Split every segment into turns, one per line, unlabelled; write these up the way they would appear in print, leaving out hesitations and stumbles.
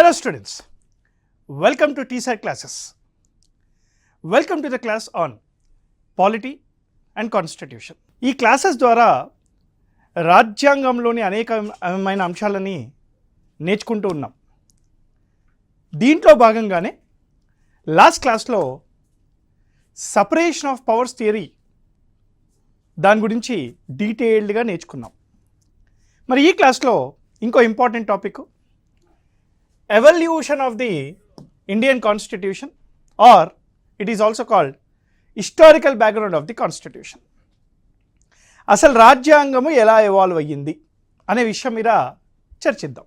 Hello students, welcome to TSAT classes. Welcome to the class on Polity and Constitution. ఈ classes ద్వారా రాజ్యాంగంలోని అనేకమైన అంశాలని నేర్చుకుంటూ ఉన్నాం. దీంట్లో భాగంగానే లాస్ట్ క్లాస్లో సపరేషన్ ఆఫ్ పవర్స్ థియరీ దాని గురించి డీటెయిల్డ్గా నేర్చుకున్నాం. మరి ఈ క్లాస్లో ఇంకో important topic evolution of the Indian Constitution, or it is also called historical background of the Constitution. అసలు రాజ్యాంగము ఎలా ఎవాల్వ్ అయ్యింది అనే విషయం మీద చర్చిద్దాం.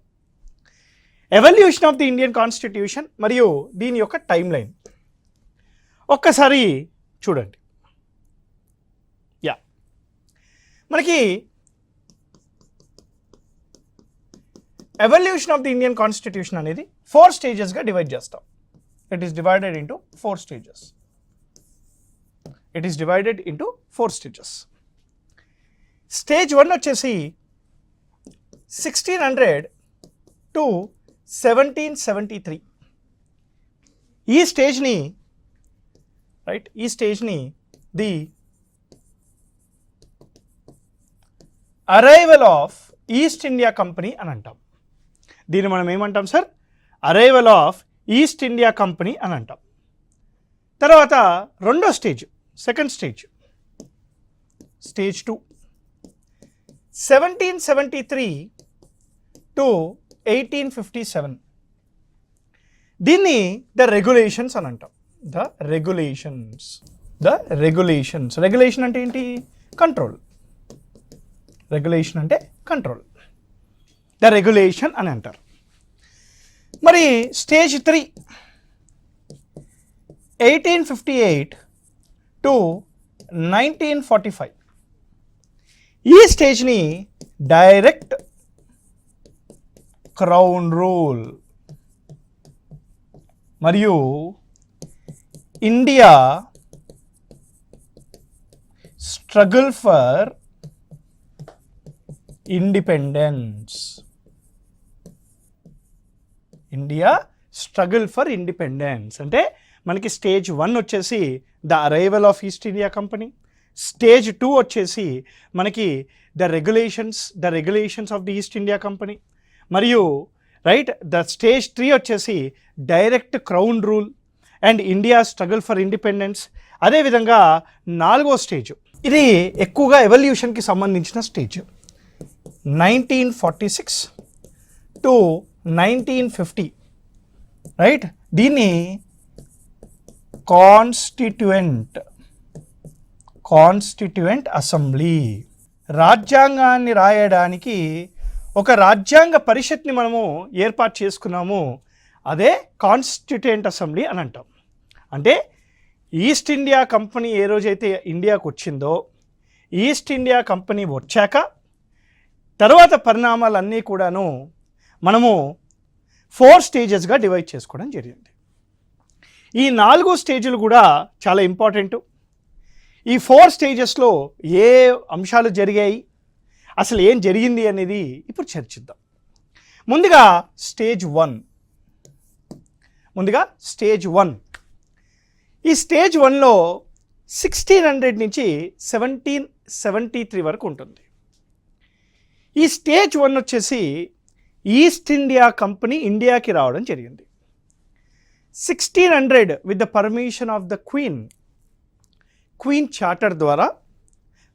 Evolution of the Indian constitution మరియు దీని యొక్క టైం లైన్ ఒక్కసారి చూడండి. మనకి evolution of the Indian constitution అనేది 4 స్టేజెస్గా డివైడ్ చేస్తాం. It is divided into 4 stages. Stage 1 వచ్చేసి 1600 to 1773. ఈ స్టేజ్ని the arrival of East India Company అని అంటాం. దీన్ని మనం ఏమంటాం sir? Arrival of East India Company అని అంటాం. తర్వాత రెండో stage, second stage, stage 2, 1773 to 1857. దీన్ని ద రెగ్యులేషన్స్ అని అంటాం. రెగ్యులేషన్ అంటే ఏంటి? కంట్రోల్. రెగ్యులేషన్ అంటే కంట్రోల్, ద రెగ్యులేషన్ అని అంటారు. మరి స్టేజ్ 3, 1858 to 1945. ఈ స్టేజ్ని డైరెక్ట్ క్రౌన్ రూల్ మరియు ఇండియా స్ట్రగుల్ ఫర్ ఇండిపెండెన్స్. అంటే మనకి స్టేజ్ 1 వచ్చేసి the arrival of East India company, stage 2 వచ్చేసి మనకి the regulations of the east India company, మరియు ద స్టేజ్ 3 వచ్చేసి direct crown rule and India struggle for independence. అదేవిధంగా 4వ స్టేజ్, ఇది ఎక్కువగా ఎవల్యూషన్కి సంబంధించిన స్టేజ్, 1946 to 1950. దీన్ని కాన్స్టిట్యూయెంట్ అసెంబ్లీ. రాజ్యాంగాన్ని రాయడానికి ఒక రాజ్యాంగ పరిషత్ని మనము ఏర్పాటు చేసుకున్నాము, అదే కాన్స్టిట్యూయెంట్ అసెంబ్లీ అని అంటాం. అంటే ఈస్ట్ ఇండియా కంపెనీ ఏ రోజైతే ఇండియాకు వచ్చిందో, ఈస్ట్ ఇండియా కంపెనీ వచ్చాక తర్వాత పరిణామాలన్నీ కూడాను మనము 4 స్టేజెస్గా డివైడ్ చేసుకోవడం జరిగింది. ఈ 4 స్టేజ్లు కూడా చాలా ఇంపార్టెంట్. ఈ 4 స్టేజెస్లో ఏ అంశాలు జరిగాయి, అసలు ఏం జరిగింది అనేది ఇప్పుడు చర్చిద్దాం. ముందుగా స్టేజ్ 1. ఈ స్టేజ్ 1లో 1600 నుంచి 1773 వరకు ఉంటుంది. ఈ స్టేజ్ 1 వచ్చేసి ఈస్ట్ ఇండియా కంపెనీ ఇండియాకి రావడం జరిగింది. 1600 with the permission of the queen charter ద్వారా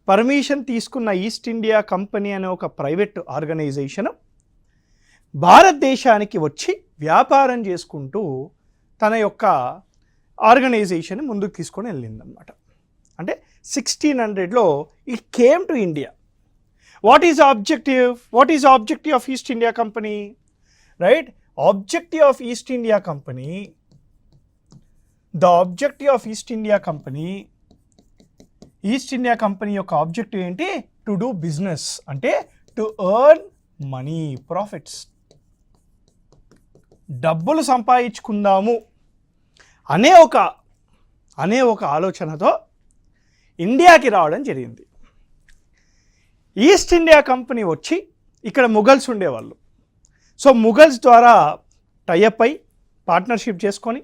పర్మిషన్ తీసుకున్న ఈస్ట్ ఇండియా కంపెనీ అనే ఒక ప్రైవేట్ ఆర్గనైజేషన్ భారతదేశానికి వచ్చి వ్యాపారం చేసుకుంటూ తన యొక్క ఆర్గనైజేషన్ ముందుకు తీసుకొని వెళ్ళిందనమాట. అంటే 1600లో it came to India. What is the objective of East India Company? Objective of East India Company. The objective of East India Company యొక్క ఆబ్జెక్టివ్ ఏంటి? టు డూ బిజినెస్, అంటే టు ఎర్న్ మనీ, ప్రాఫిట్స్. డబ్బులు సంపాదించుకుందాము అనే ఒక ఆలోచనతో ఇండియాకి రావడం జరిగింది. ఈస్ట్ ఇండియా కంపెనీ వచ్చి ఇక్కడ ముఘల్స్ ఉండేవాళ్ళు. సో ముఘల్స్ ద్వారా టైఅప్ అయి పార్ట్నర్షిప్ చేసుకొని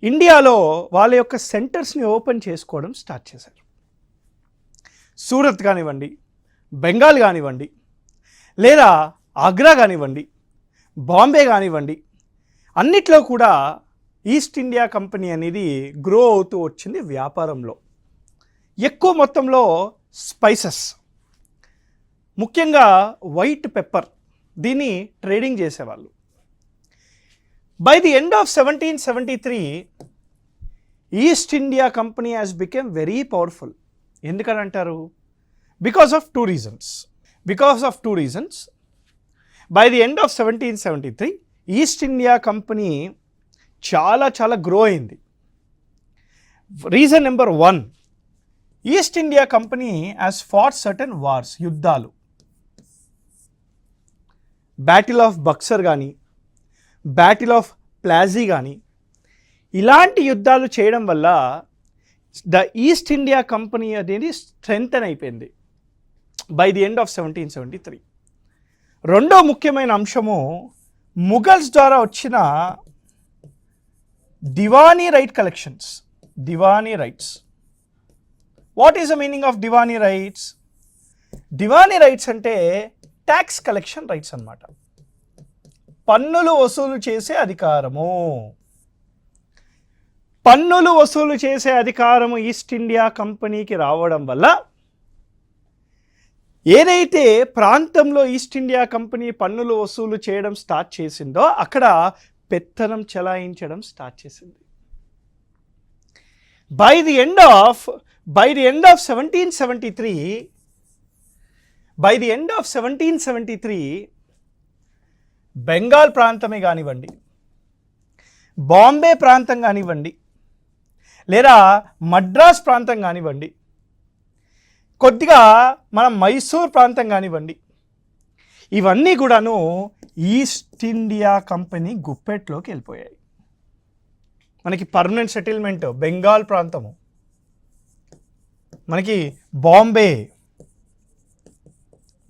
ఇండియాలో వాళ్ళ యొక్క సెంటర్స్ని ఓపెన్ చేసుకోవడం స్టార్ట్ చేశారు. సూరత్ కానివ్వండి, బెంగాల్ కానివ్వండి, లేదా ఆగ్రా కానివ్వండి, బాంబే కానివ్వండి, అన్నిట్లో కూడా ఈస్ట్ ఇండియా కంపెనీ అనేది గ్రో అవుతూ వచ్చింది వ్యాపారంలో. ఎక్కువ మొత్తంలో స్పైసెస్, ముఖ్యంగా వైట్ పెప్పర్, దీన్ని ట్రేడింగ్ చేసేవాళ్ళు. By the end of 1773 East India company has become very powerful. ఎందుకని అంటారు? Because of two reasons. By the end of 1773 East India company చాలా గ్రో అయింది. Reason number 1, East India company has fought certain wars, యుద్ధాలు. Battle of Buxar కానీ, battle of Plassey కానీ, ఇలాంటి యుద్ధాలు చేయడం వల్ల ద ఈస్ట్ ఇండియా కంపెనీ అనేది స్ట్రెంగ్తన్ అయిపోయింది బై ది ఎండ్ ఆఫ్ 1773. రెండో ముఖ్యమైన అంశము ముఘల్స్ ద్వారా వచ్చిన Diwani right collections. Diwani rights. What is the meaning of Diwani rights? Diwani rights అంటే ట్యాక్స్ కలెక్షన్ రైట్స్ అన్నమాట. పన్నులు వసూలు చేసే అధికారము. పన్నులు వసూలు చేసే అధికారము ఈస్ట్ ఇండియా కంపెనీకి రావడం వల్ల ఏదైతే ప్రాంతంలో ఈస్ట్ ఇండియా కంపెనీ పన్నులు వసూలు చేయడం స్టార్ట్ చేసిందో అక్కడ పెత్తనం చెలాయించడం స్టార్ట్ చేసింది. By the end of 1773 Bengal ప్రాంతమే కానివ్వండి, బాంబే ప్రాంతం కానివ్వండి, లేదా మద్రాస్ ప్రాంతం కానివ్వండి, కొద్దిగా మన మైసూర్ ప్రాంతం కానివ్వండి, ఇవన్నీ కూడాను ఈస్ట్ ఇండియా కంపెనీ గుప్పెట్లోకి వెళ్ళిపోయాయి. మనకి పర్మనెంట్ సెటిల్మెంట్ బెంగాల్ ప్రాంతము, మనకి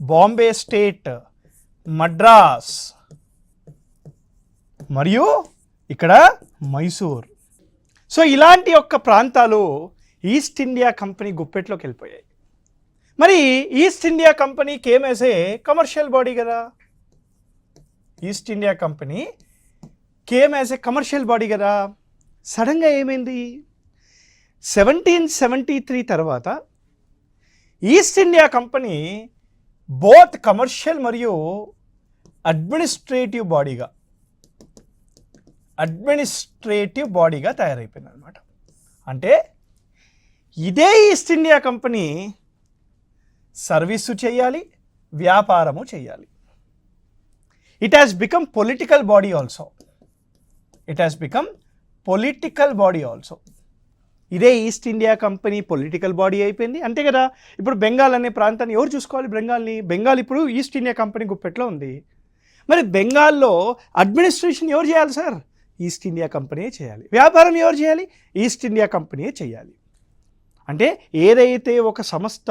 బాంబే స్టేట్, మద్రాస్ మరియు ఇక్కడ మైసూర్. సో ఇలాంటి యొక్క ప్రాంతాలు ఈస్ట్ ఇండియా కంపెనీ గుప్పెట్లోకి వెళ్ళిపోయాయి. మరి East India Company came as a commercial body కదా. East India Company came as a commercial body కదా. సడన్గా ఏమైంది? 1773 తర్వాత East India Company both commercial మరియు అడ్మినిస్ట్రేటివ్ బాడీగా తయారైపోయింది అనమాట. అంటే ఇదే ఈస్ట్ ఇండియా కంపెనీ సర్వీసు చేయాలి, వ్యాపారము చేయాలి. It has become political body also. ఇదే East India Company political body అయిపోయింది, అంతే కదా. ఇప్పుడు బెంగాల్ అనే ప్రాంతాన్ని ఎవరు చూసుకోవాలి? బెంగాల్ ఇప్పుడు ఈస్ట్ ఇండియా కంపెనీ గుప్పెట్లో ఉంది. మరి బెంగాల్లో అడ్మినిస్ట్రేషన్ ఎవరు చేయాలి సార్? ఈస్ట్ ఇండియా కంపెనీ చేయాలి. వ్యాపారం ఎవరు చేయాలి? ఈస్ట్ ఇండియా కంపెనీ చేయాలి. అంటే ఏదైతే ఒక సంస్థ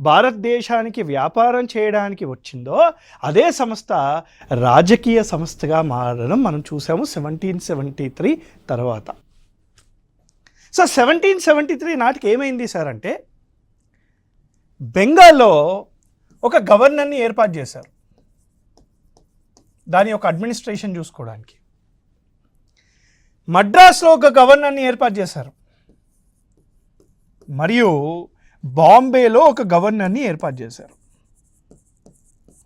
భారతదేశానికి వ్యాపారం చేయడానికి వచ్చిందో అదే సంస్థ రాజకీయ సంస్థగా మారడం మనం చూసాము 1773 తర్వాత. సో 1773 నాటికి ఏమైంది సార్ అంటే బెంగాల్లో ఒక గవర్నర్ని ఏర్పాటు చేశారు, దాని యొక్క అడ్మినిస్ట్రేషన్ చూసుకోవడానికి. మద్రాస్లో ఒక గవర్నర్ని ఏర్పాటు చేశారు, మరియు బాంబేలో ఒక గవర్నర్ని ఏర్పాటు చేశారు.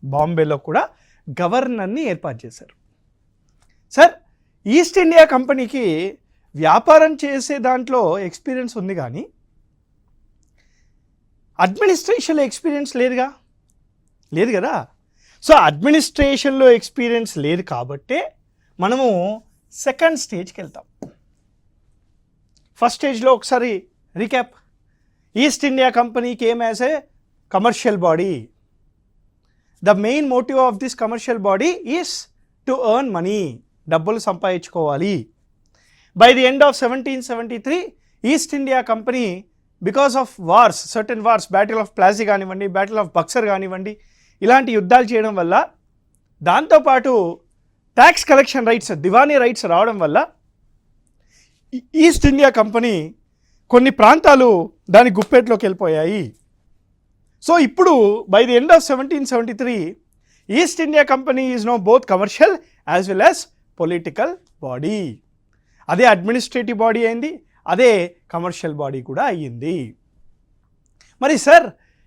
బాంబేలో కూడా గవర్నర్ని ఏర్పాటు చేశారు. సార్ ఈస్ట్ ఇండియా కంపెనీకి వ్యాపారం చేసే దాంట్లో ఎక్స్పీరియన్స్ ఉంది, కానీ అడ్మినిస్ట్రేషన్లో ఎక్స్పీరియన్స్ లేదు కదా. సో అడ్మినిస్ట్రేషన్లో ఎక్స్పీరియన్స్ లేదు కాబట్టే మనము సెకండ్ స్టేజ్కి వెళ్తాం. ఫస్ట్ స్టేజ్లో ఒకసారి recap. East India Company came as a commercial body. The main motive of this commercial body is to earn money, డబ్బులు సంపాదించుకోవాలి. By the end of 1773 East India Company because of wars, certain wars, battle of Plassey కానివ్వండి, battle of Buxar కానివ్వండి, ఇలాంటి యుద్ధాలు చేయడం వల్ల, దాంతోపాటు tax collection rights, Diwani rights రావడం వల్ల ఈస్ట్ ఇండియా కంపెనీ కొన్ని ప్రాంతాలు దాని గుప్పెట్లోకి వెళ్ళిపోయాయి. సో ఇప్పుడు by the end of 1773 East India company is now both commercial as well as political body. అదే అడ్మినిస్ట్రేటివ్ బాడీ అయింది, అదే కమర్షియల్ బాడీ కూడా అయ్యింది. మరి సార్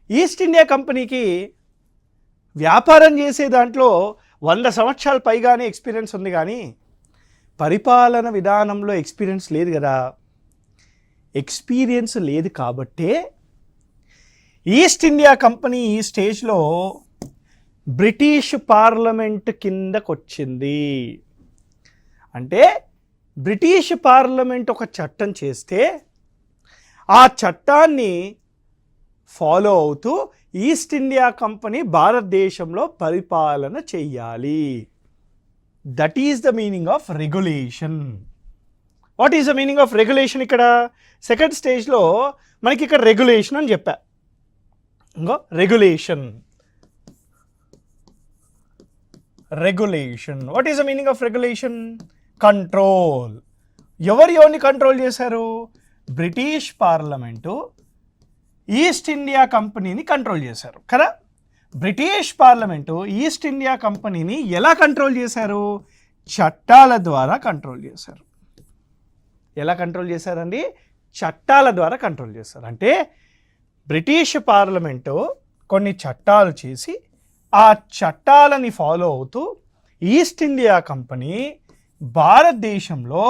ఈస్ట్ ఇండియా కంపెనీకి వ్యాపారం చేసే దాంట్లో 100 సంవత్సరాల పైగానే ఎక్స్పీరియన్స్ ఉంది, కానీ పరిపాలన విధానంలో ఎక్స్పీరియన్స్ లేదు కదా. ఎక్స్పీరియన్స్ లేదు కాబట్టే ఈస్ట్ ఇండియా కంపెనీ ఈ స్టేజ్లో బ్రిటిష్ పార్లమెంట్ కిందకు వచ్చింది. అంటే బ్రిటిష్ పార్లమెంట్ ఒక చట్టం చేస్తే ఆ చట్టాన్ని ఫాలో అవుతూ ఈస్ట్ ఇండియా కంపెనీ భారతదేశంలో పరిపాలన చెయ్యాలి. That is the meaning of regulation. What is the meaning of regulation? ఇక్కడ సెకండ్ స్టేజ్లో మనకి ఇక్కడ రెగ్యులేషన్ అని చెప్పా. ఇంకో regulation. Regulation, what is the meaning of regulation? Control. ఎవరిని కంట్రోల్ చేశారు? బ్రిటిష్ పార్లమెంటు ఈస్ట్ ఇండియా కంపెనీని కంట్రోల్ చేశారు కదా. బ్రిటిష్ పార్లమెంటు ఈస్ట్ ఇండియా కంపెనీని ఎలా కంట్రోల్ చేశారు? చట్టాల ద్వారా కంట్రోల్ చేశారు. ఎలా కంట్రోల్ చేశారండి? చట్టాల ద్వారా కంట్రోల్ చేశారు. అంటే బ్రిటిష్ పార్లమెంటు కొన్ని చట్టాలు చేసి ఆ చట్టాలని ఫాలో అవుతూ ఈస్ట్ ఇండియా కంపెనీ భారతదేశంలో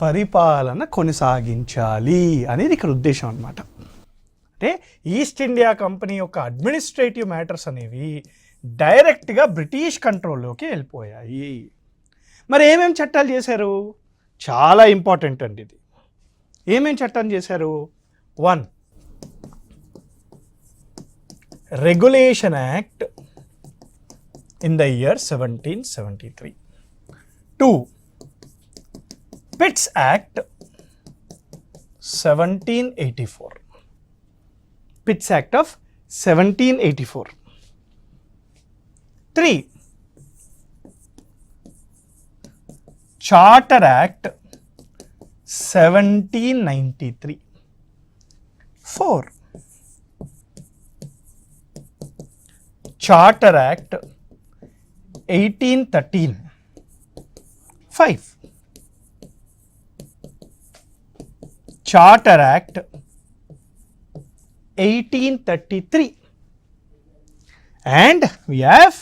పరిపాలన కొనసాగించాలి అనేది ఇక్కడ ఉద్దేశం అన్నమాట. అంటే ఈస్ట్ ఇండియా కంపెనీ యొక్క అడ్మినిస్ట్రేటివ్ మ్యాటర్స్ అనేవి డైరెక్ట్గా బ్రిటిష్ కంట్రోల్లోకి వెళ్ళిపోయాయి. మరి ఏమేమి చట్టాలు చేశారు? చాలా ఇంపార్టెంట్ అండి ఇది. ఏమేమి చట్టం చేశారు? 1. Regulation act in the year 1773. 2. Pitt's Act 1784. Pitt's Act of 1784. 3. Charter Act 1793. 4. Charter Act 1813. 5. Charter Act 1833. And we have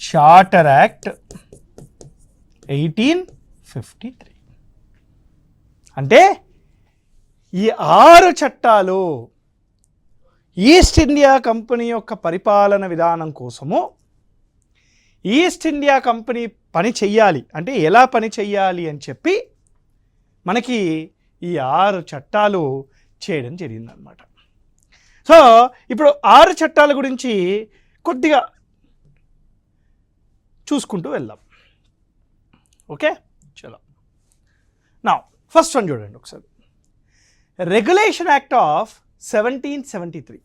Charter Act 1853. అంటే ఈ 6 చట్టాలు ఈస్ట్ ఇండియా కంపెనీ యొక్క పరిపాలన విధానం కోసము, ఈస్ట్ ఇండియా కంపెనీ పని చెయ్యాలి అంటే ఎలా పని చెయ్యాలి అని చెప్పి మనకి ఈ 6 చట్టాలు చేయడం జరిగిందనమాట. సో ఇప్పుడు 6 చట్టాల గురించి కొద్దిగా చూసుకుంటూ వెళ్దాం. ఓకే, చలో. నా ఫస్ట్ వన్ చూడండి ఒకసారి. Regulation act of 1773.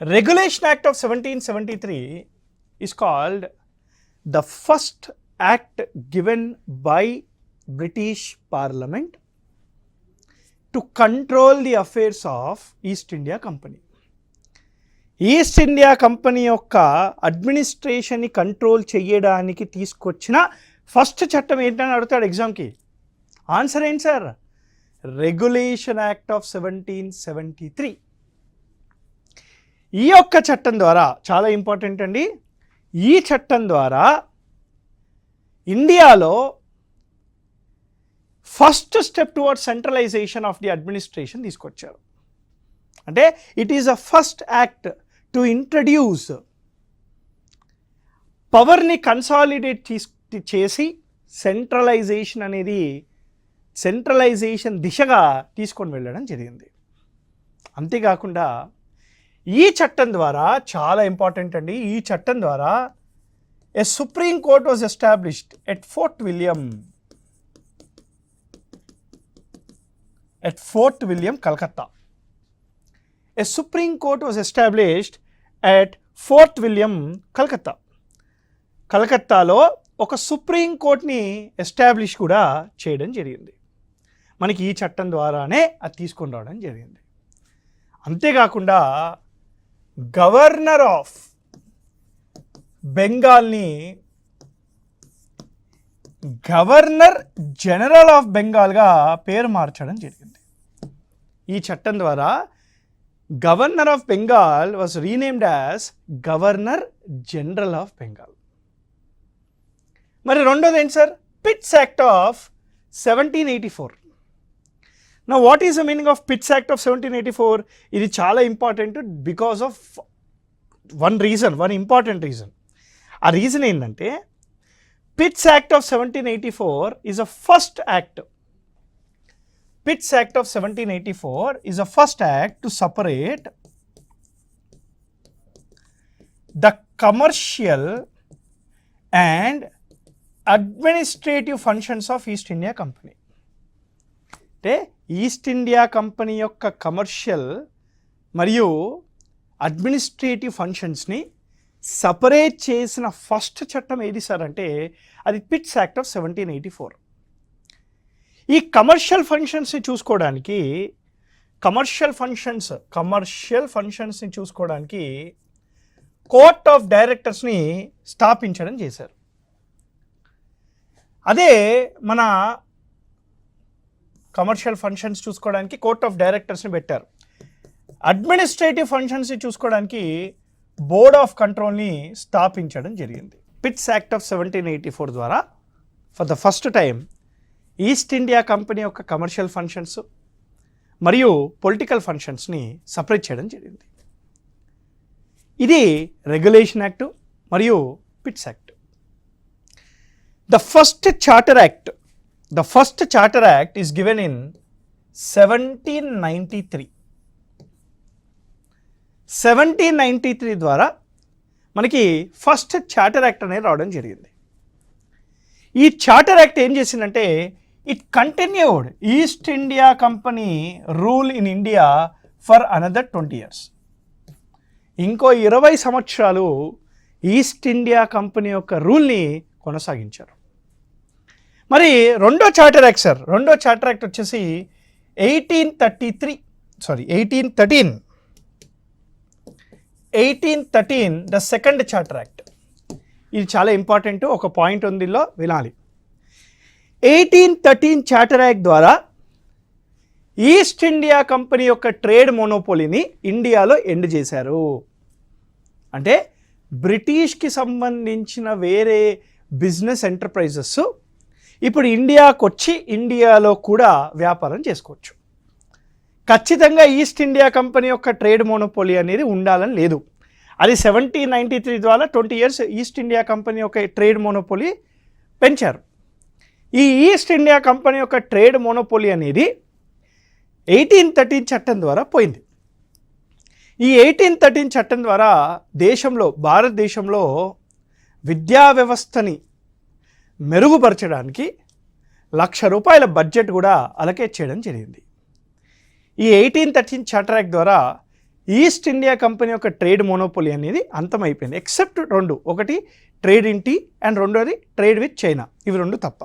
Regulation Act of 1773 is called the first act given by British Parliament to control the affairs of East India Company. East India company యొక్క అడ్మినిస్ట్రేషన్ని కంట్రోల్ చేయడానికి తీసుకొచ్చిన ఫస్ట్ చట్టం ఏంటని అడుగుతాడు ఎగ్జామ్కి. ఆన్సర్ ఏంటి సార్? Regulation act of 1773. ఈ యొక్క చట్టం ద్వారా చాలా ఇంపార్టెంట్ అండి. ఈ చట్టం ద్వారా ఇండియాలో first step towards centralisation of the administration తీసుకొచ్చారు. అంటే it is a first act to introduce పవర్ని కన్సాలిడేట్ చేసి సెంట్రలైజేషన్ దిశగా తీసుకొని వెళ్ళడం జరిగింది. అంతేకాకుండా ఈ చట్టం ద్వారా చాలా ఇంపార్టెంట్ అండి. ఈ చట్టం ద్వారా a Supreme Court was established at Fort William, Calcutta. A Supreme Court was established at fort William కలకత్తాలో ఒక సుప్రీం కోర్ట్ని ఎస్టాబ్లిష్ కూడా చేయడం జరిగింది. మనకి ఈ చట్టం ద్వారానే అది తీసుకొని రావడం జరిగింది. అంతేకాకుండా గవర్నర్ ఆఫ్ బెంగాల్ని గవర్నర్ జనరల్ ఆఫ్ బెంగాల్గా పేరు మార్చడం జరిగింది. ఈ చట్టం ద్వారా governor of Bengal was renamed as governor general of Bengal. మరి రెండోది ఏంటి sir? Pitt's act of 1784. Now what is the meaning of Pitt's Act of 1784? ఇది చాలా important because of one important reason. ఆ రీజన్ ఏంటంటే Pitt's Act of 1784 is a first act. Pitt's Act of 1784 is a first act to separate the commercial and administrative functions of East India Company. అంటే east India company యొక్క commercial మరియు administrative ఫంక్షన్స్ని separate చేసిన first చట్టం ఏది sir అంటే అది pits act of 1784. ఈ commercial ఫంక్షన్స్ని చూసుకోవడానికి కోర్ట్ ఆఫ్ డైరెక్టర్స్ని స్థాపించడం చేశారు. అదే మన కమర్షియల్ ఫంక్షన్స్ చూసుకోవడానికి కోర్ట్ ఆఫ్ డైరెక్టర్స్ని పెట్టారు. అడ్మినిస్ట్రేటివ్ ఫంక్షన్స్ని చూసుకోవడానికి బోర్డ్ ఆఫ్ కంట్రోల్ని స్థాపించడం జరిగింది. పిట్స్ యాక్ట్ ఆఫ్ 1784 ద్వారా for the first time East India company యొక్క కమర్షియల్ ఫంక్షన్స్ మరియు పొలిటికల్ ఫంక్షన్స్ని సపరేట్ చేయడం జరిగింది. ఇది రెగ్యులేషన్ యాక్ట్ మరియు Pitt's act. The first charter act is given in 1793. 1793 ద్వారా మనకి ఫస్ట్ చార్టర్ యాక్ట్ అనేది రావడం జరిగింది. ఈ చార్టర్ యాక్ట్ ఏం చేసిందంటే it continued east India Company rule in India for another 20 years. ఇంకో 20 సంవత్సరాలు ఈస్ట్ ఇండియా కంపెనీ యొక్క రూల్ని కొనసాగించారు. మరి రెండో చార్టర్ యాక్ట్ వచ్చేసి 1813 ద సెకండ్ చార్టర్ యాక్ట్. ఇది చాలా ఇంపార్టెంట్, ఒక పాయింట్ ఉంది దీనిలో వినాలి. 1813 చార్టర్ యాక్ట్ ద్వారా ఈస్ట్ ఇండియా కంపెనీ యొక్క ట్రేడ్ మోనోపోలీని ఇండియాలో ఎండ్ చేశారు. అంటే బ్రిటిష్కి సంబంధించిన వేరే బిజినెస్ ఎంటర్ప్రైజెస్ ఇప్పుడు ఇండియాకు వచ్చి ఇండియాలో కూడా వ్యాపారం చేసుకోవచ్చు. ఖచ్చితంగా ఈస్ట్ ఇండియా కంపెనీ యొక్క ట్రేడ్ మోనోపోలీ అనేది ఉండాలని లేదు. అది 1793 ద్వారా 20 years ఈస్ట్ ఇండియా కంపెనీ యొక్క ట్రేడ్ మోనోపోలీ పెంచారు. ఈ ఈస్ట్ ఇండియా కంపెనీ యొక్క ట్రేడ్ మోనోపోలీ అనేది 1813 చట్టం ద్వారా పోయింది. ఈ 1813 చట్టం ద్వారా భారతదేశంలో విద్యా వ్యవస్థని మెరుగుపరచడానికి ₹1,00,000 బడ్జెట్ కూడా అలకేట్ చేయడం జరిగింది. ఈ 1813 చార్టర్ యాక్ట్ ద్వారా ఈస్ట్ ఇండియా కంపెనీ యొక్క ట్రేడ్ మోనోపోలీ అనేది అంతమైపోయింది. ఎక్సెప్ట్ రెండు, ఒకటి ట్రేడ్ ఇన్ టీ అండ్ రెండోది ట్రేడ్ విత్ చైనా. ఇవి రెండు తప్ప.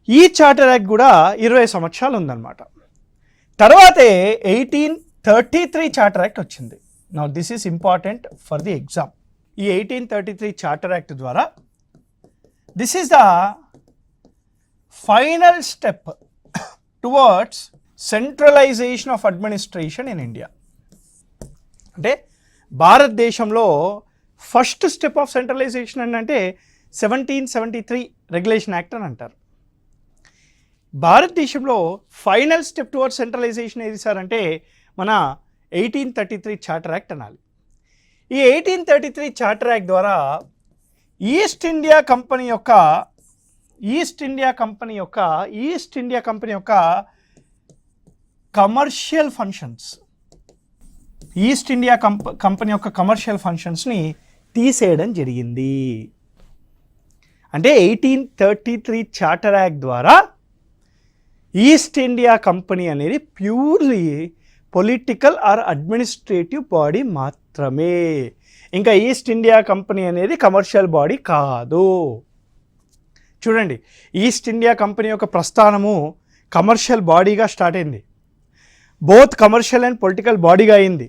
ఈ చార్టర్ యాక్ట్ కూడా 20 సంవత్సరాలు ఉందన్నమాట. తర్వాతే 1833 చార్టర్ యాక్ట్ వచ్చింది. Now this is important for the exam. ఈ 1833 చార్టర్ యాక్ట్ ద్వారా this is the final step towards centralisation of administration in India. అంటే భారతదేశంలో ఫస్ట్ స్టెప్ ఆఫ్ సెంట్రలైజేషన్ అంటే 1773 రెగ్యులేషన్ యాక్ట్ అని అంటారు. భారతదేశంలో ఫైనల్ స్టెప్ టువర్డ్స్ సెంట్రలైజేషన్ ఏది సార్ అంటే మన 1833 చార్టర్ యాక్ట్ అనాలి. ఈ 1833 చార్టర్ యాక్ట్ ద్వారా ఈస్ట్ ఇండియా కంపెనీ యొక్క కమర్షియల్ ఫంక్షన్స్ని తీసేయడం జరిగింది. అంటే 1833 చార్టర్ యాక్ట్ ద్వారా ఈస్ట్ ఇండియా కంపెనీ అనేది purely political or administrative body మాత్రమే. మాత్రమే. ఇంకా ఈస్ట్ ఇండియా కంపెనీ అనేది కమర్షియల్ బాడీ కాదు. చూడండి, ఈస్ట్ ఇండియా కంపెనీ యొక్క ప్రస్థానము కమర్షియల్ బాడీగా స్టార్ట్ అయింది, బోత్ కమర్షియల్ అండ్ పొలిటికల్ బాడీగా అయింది.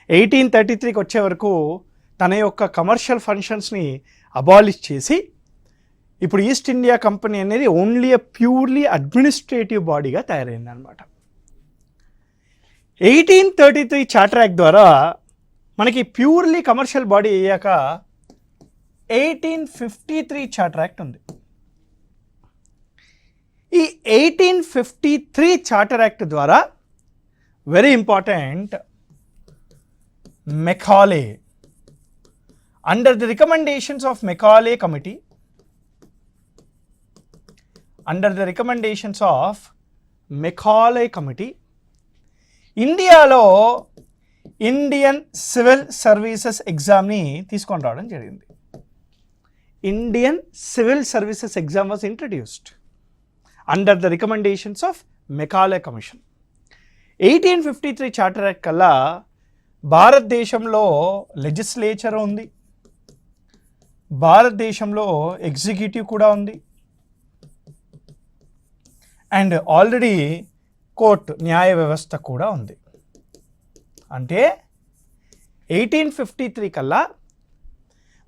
1833కి వచ్చే వరకు తన యొక్క కమర్షియల్ ఫంక్షన్స్ని అబాలిష్ చేసి ఇప్పుడు ఈస్ట్ ఇండియా కంపెనీ అనేది ఓన్లీ ఎ ప్యూర్లీ అడ్మినిస్ట్రేటివ్ బాడీగా తయారైంది అనమాట. 1833 చార్టర్ యాక్ట్ ద్వారా మనకి ప్యూర్లీ కమర్షియల్ బాడీ అయ్యాక 1853 చార్టర్ యాక్ట్ ఉంది. ఈ 1853 చార్టర్ యాక్ట్ ద్వారా very important, Macaulay, under the recommendations of Macaulay Committee, ఇండియాలో ఇండియన్ సివిల్ సర్వీసెస్ ఎగ్జామ్ని తీసుకొని రావడం జరిగింది. Indian civil services exam was introduced under the recommendations of Macaulay commission. 1853 charter act కల్లా భారతదేశంలో లెజిస్లేచర్ ఉంది, భారతదేశంలో ఎగ్జిక్యూటివ్ కూడా ఉంది, అండ్ ఆల్రెడీ కోర్టు న్యాయ వ్యవస్థ కూడా ఉంది. అంటే 1853 కల్లా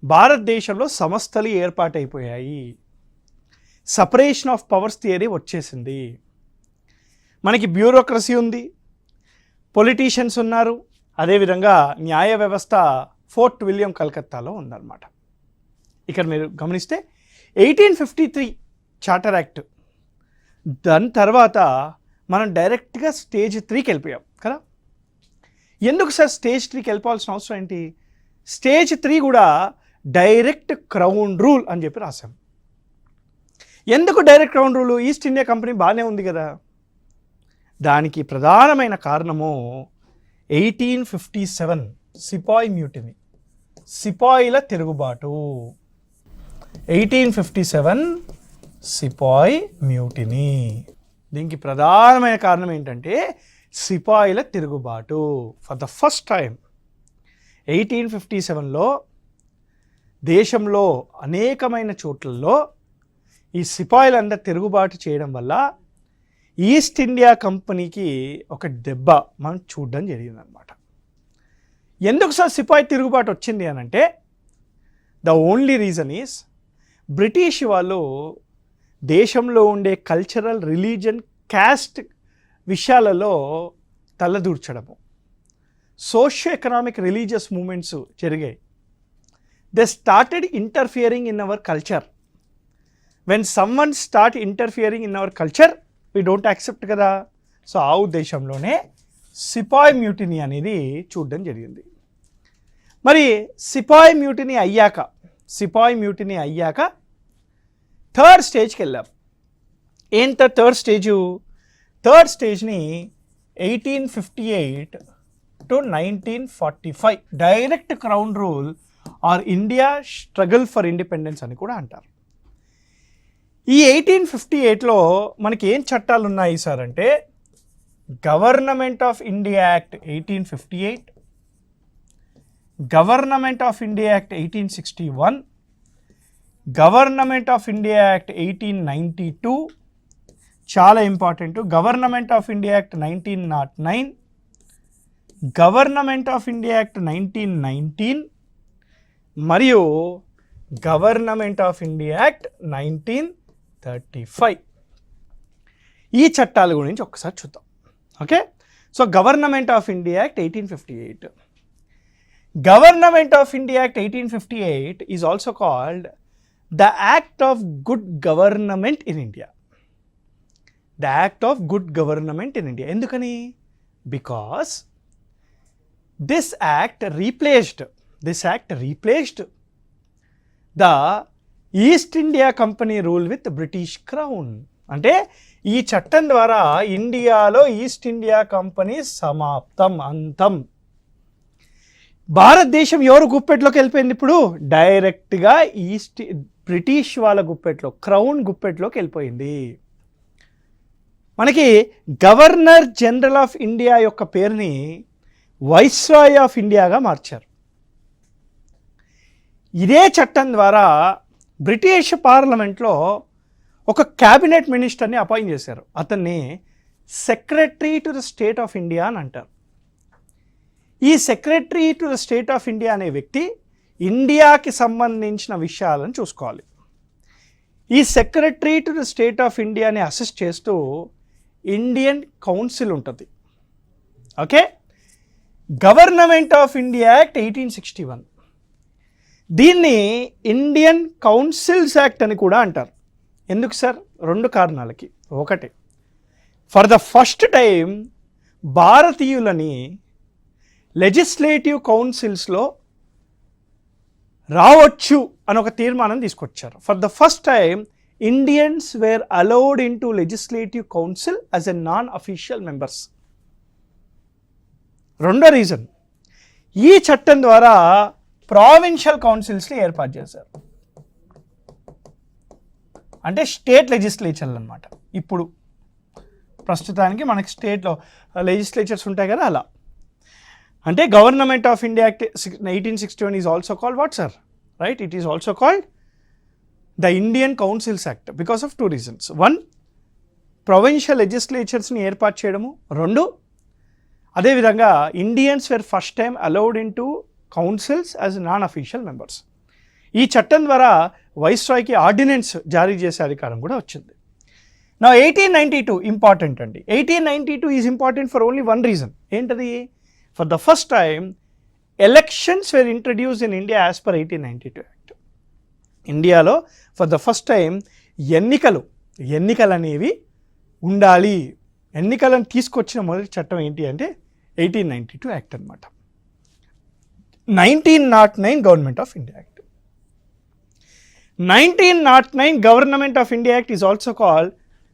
భారతదేశంలో సంస్థలు ఏర్పాటైపోయాయి, సపరేషన్ ఆఫ్ పవర్స్ థియరీ వచ్చేసింది, మనకి బ్యూరోక్రసీ ఉంది, పొలిటీషియన్స్ ఉన్నారు, అదేవిధంగా న్యాయ వ్యవస్థ ఫోర్ట్ విలియం కలకత్తాలో ఉందన్నమాట. ఇక్కడ మీరు గమనిస్తే 1853 చార్టర్ యాక్ట్ దాని తర్వాత మనం డైరెక్ట్గా స్టేజ్ 3కి వెళ్ళిపోయాం కదా. ఎందుకు సార్ స్టేజ్ 3కి వెళ్ళిపోవాల్సిన అవసరం ఏంటి? స్టేజ్ 3 కూడా డైరెక్ట్ క్రౌన్ రూల్ అని చెప్పి రాశాం. ఎందుకు direct crown rule? East India company బాగానే ఉంది కదా. దానికి ప్రధానమైన కారణము 1857 సిపాయి మ్యూటినీ, సిపాయిల తిరుగుబాటు. 1857 సిపాయి మ్యూటినీ. దీనికి ప్రధానమైన కారణం ఏంటంటే సిపాయిల తిరుగుబాటు. ఫర్ ద ఫస్ట్ టైం 1857లో దేశంలో అనేకమైన చోట్లలో ఈ సిపాయిలందరూ తిరుగుబాటు చేయడం వల్ల ఈస్ట్ ఇండియా కంపెనీకి ఒక దెబ్బ మనం చూడడం జరిగిందనమాట. ఎందుకు సార్ సిపాయి తిరుగుబాటు వచ్చింది అని అంటే the only reason is British వాళ్ళు దేశంలో ఉండే కల్చరల్, రిలీజన్, క్యాస్ట్ విషయాలలో తలదూర్చడము, సోషియో ఎకనామిక్ రిలీజియస్ మూమెంట్స్ జరిగాయి. They started interfering in our culture. When someone start interfering in our culture we don't accept కదా. సో ఆ ఉద్దేశంలోనే సిపాయి మ్యూటినీ అనేది చూడడం జరిగింది. మరి సిపాయి మ్యూటినీ అయ్యాక థర్డ్ స్టేజ్కి వెళ్ళాం. ఏంట థర్డ్ స్టేజు? థర్డ్ స్టేజ్ని 1858 to 1945 direct crown rule or India struggle for independence అని కూడా అంటారు. ఈ 1858లో మనకి ఏం చట్టాలు ఉన్నాయి సార్ అంటే government of India act 1858, government of India act 1861, government of India act 1892, చాలా important, government of India act 1909, government of India act 1919 మరియు గవర్నమెంట్ ఆఫ్ ఇండియా యాక్ట్ 1935. ఈ చట్టాల గురించి ఒకసారి చూద్దాం. Okay, so government of India act 1858. Government of India act 1858 is also called the act of good government in India. The act of good government in India. ఎందుకని? Because this act replaced the East India Company rule with British crown. అంటే ఈ చట్టం ద్వారా ఇండియాలో east India company సమాప్తం, అంతం. భారతదేశం ఎవరు గుప్పెట్లోకి వెళ్ళిపోయింది? ఇప్పుడు డైరెక్ట్గా బ్రిటిష్ వాళ్ళ గుప్పెట్లో, క్రౌన్ గుప్పెట్లోకి వెళ్ళిపోయింది. మనకి గవర్నర్ జనరల్ ఆఫ్ ఇండియా యొక్క పేరుని వైస్రాయ్ ఆఫ్ ఇండియాగా మార్చారు. ఇదే చట్టం ద్వారా బ్రిటిష్ పార్లమెంట్లో ఒక క్యాబినెట్ మినిస్టర్ని అపాయింట్ చేశారు. అతన్ని secretary to the state of India అని అంటారు. ఈ secretary to the state of India అనే వ్యక్తి ఇండియాకి సంబంధించిన విషయాలను చూసుకోవాలి. ఈ secretary to the state of ఇండియాని అసిస్ట్ చేస్తూ ఇండియన్ కౌన్సిల్ ఉంటుంది. Okay, government of India act 1861, దీన్ని ఇండియన్ కౌన్సిల్స్ యాక్ట్ అని కూడా అంటారు. ఎందుకు సార్? 2 కారణాలకి. ఒకటి, ఫర్ ద ఫస్ట్ టైం భారతీయులని లెజిస్లేటివ్ కౌన్సిల్స్లో రావచ్చు అని ఒక తీర్మానం తీసుకొచ్చారు. For the first time Indians were allowed into legislative council as a non official members. రెండో రీజన్, ఈ చట్టం ద్వారా ప్రావిన్షియల్ కౌన్సిల్స్ని ఏర్పాటు చేశారు. అంటే స్టేట్ లెజిస్లేచర్లు అనమాట. ఇప్పుడు ప్రస్తుతానికి మనకి స్టేట్లో లెజిస్లేచర్స్ ఉంటాయి కదా, అలా. అంటే government of India act 1861 is also called what sir? Right, it is also called the Indian councils act because of 2 reasons. 1, provincial లెజిస్లేచర్స్ని ఏర్పాటు చేయడము. 2, అదేవిధంగా Indians were first time allowed into councils as non official members. ఈ చట్టం ద్వారా వైస్రాయ్కి ordinance జారీ చేసే అధికారం కూడా వచ్చింది. నా 1892 ఇంపార్టెంట్ అండి. 1892 is important for only 1 reason. ఏంటది? For the first time elections were introduced in India as per 1892 act. ఇండియాలో ఫర్ ద ఫస్ట్ టైం ఎన్నికలు అనేవి ఉండాలి. ఎన్నికలను తీసుకొచ్చిన మొదటి చట్టం ఏంటి అంటే 1892 యాక్ట్ అనమాట. 1909 government of India act. 1909 government of India act is also called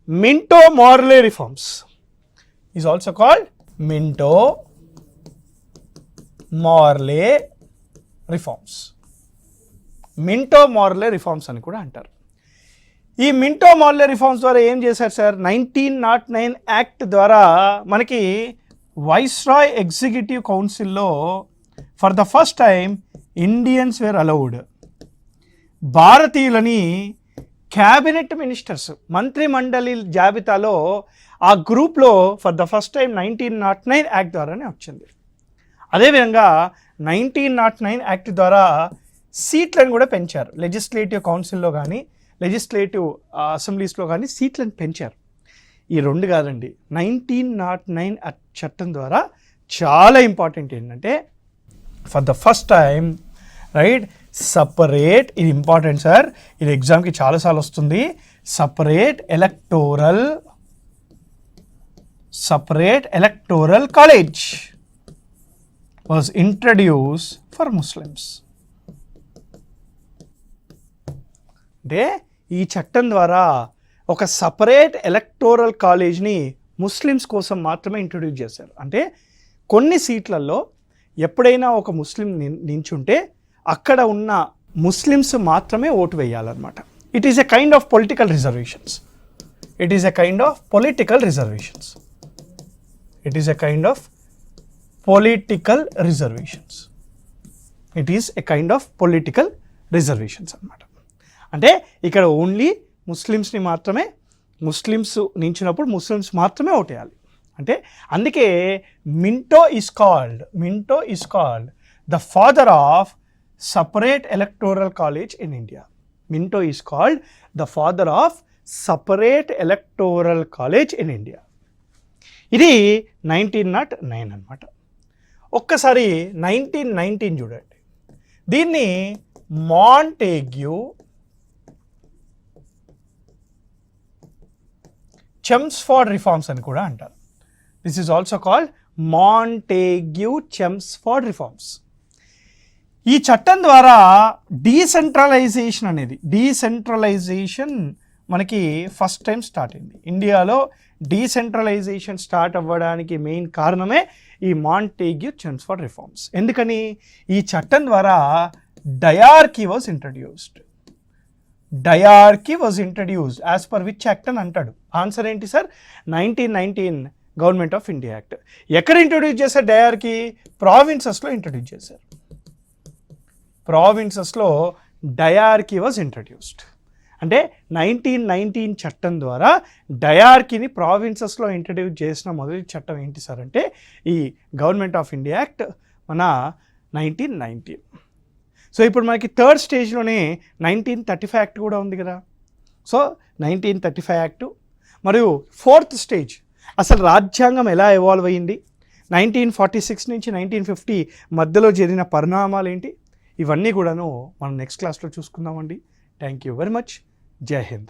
మింటో-మార్లే reforms. Is also called మింటో-మార్లే reforms. మింటో-మార్లే reforms అని కూడా అంటారు. ఈ మింటో-మార్లే రిఫార్మ్స్ ద్వారా ఏం చేశారు సార్? 1909 యాక్ట్ ద్వారా మనకి వైస్రాయ్ ఎగ్జిక్యూటివ్ కౌన్సిల్లో for the first time Indians were allowed. భారతీయులని క్యాబినెట్ మినిస్టర్స్, మంత్రి మండలి జాబితాలో ఆ గ్రూప్లో for the first time 1909 act ద్వారానే వచ్చింది. అదేవిధంగా 1909 యాక్ట్ ద్వారా సీట్లను కూడా పెంచారు. లెజిస్లేటివ్ కౌన్సిల్లో కానీ లెజిస్లేటివ్ అసెంబ్లీస్లో కానీ సీట్లను పెంచారు. ఈ 2 కాదండి, 1909 చట్టం ద్వారా చాలా ఇంపార్టెంట్ ఏంటంటే for the first time right separate, ఇది ఇంపార్టెంట్ సార్, ఇది ఎగ్జామ్కి చాలాసార్లు వస్తుంది. Separate electoral college was introduce for Muslims. అంటే ఈ చట్టం ద్వారా ఒక సపరేట్ ఎలక్టోరల్ కాలేజ్ని ముస్లిమ్స్ కోసం మాత్రమే ఇంట్రడ్యూస్ చేశారు. అంటే కొన్ని సీట్లలో ఎప్పుడైనా ఒక ముస్లిం నించుంటే అక్కడ ఉన్న ముస్లిమ్స్ మాత్రమే ఓటు వేయాలన్నమాట. It is a kind of political reservations. It is a kind of political reservations. It is a kind of political reservations. It is a kind of political reservations అన్నమాట. అంటే ఇక్కడ ఓన్లీ ముస్లిమ్స్ని మాత్రమే, Muslims నించినప్పుడు Muslims మాత్రమే ఓటేయాలి. అంటే అందుకే Minto is called the father of separate electoral college in India. Minto is called the father of separate electoral college in India. ఇది 1909 అన్నమాట. ఒక్కసారి 1919 చూడండి. దీన్ని మాంటేగ్యూ చెమ్స్ఫోర్డ్ రిఫార్మ్స్ అని కూడా అంటారు. This is also called Montagu Chelmsford reforms. ఈ చట్టం ద్వారా డీసెంట్రలైజేషన్ మనకి ఫస్ట్ టైం స్టార్ట్ అయింది. ఇండియాలో డీసెంట్రలైజేషన్ స్టార్ట్ అవ్వడానికి మెయిన్ కారణమే ఈ మాంటేగ్యూ చెమ్స్ఫోర్డ్ రిఫార్మ్స్. ఎందుకని? ఈ చట్టం ద్వారా dyarchy was introduced as per which act అని అంటాడు. ఆన్సర్ ఏంటి sir? 1919 government of India act. ఎక్కడ ఇంట్రొడ్యూస్ చేశారు డయార్కి? ప్రావిన్సెస్లో ఇంట్రొడ్యూస్ చేశారు. ప్రావిన్సెస్లో డయార్కీ వాజ్ ఇంట్రడ్యూస్డ్. అంటే 1919 చట్టం ద్వారా డయార్కీని ప్రావిన్సెస్లో ఇంట్రడ్యూస్ చేసిన మొదటి చట్టం ఏంటి సార్ అంటే ఈ గవర్నమెంట్ ఆఫ్ ఇండియా యాక్ట్ మన 1919. సో ఇప్పుడు మనకి థర్డ్ స్టేజ్లోనే 1935 యాక్ట్ కూడా ఉంది కదా. సో 1935 యాక్ట్ మరియు ఫోర్త్ స్టేజ్ అసలు రాజ్యాంగం ఎలా ఎవాల్వ్ అయ్యింది, 1946 నుంచి 1950 మధ్యలో జరిగిన పరిణామాలు ఏంటి, ఇవన్నీ కూడాను మనం నెక్స్ట్ క్లాస్లో చూసుకుందామండి. Thank you very much. జై హింద్.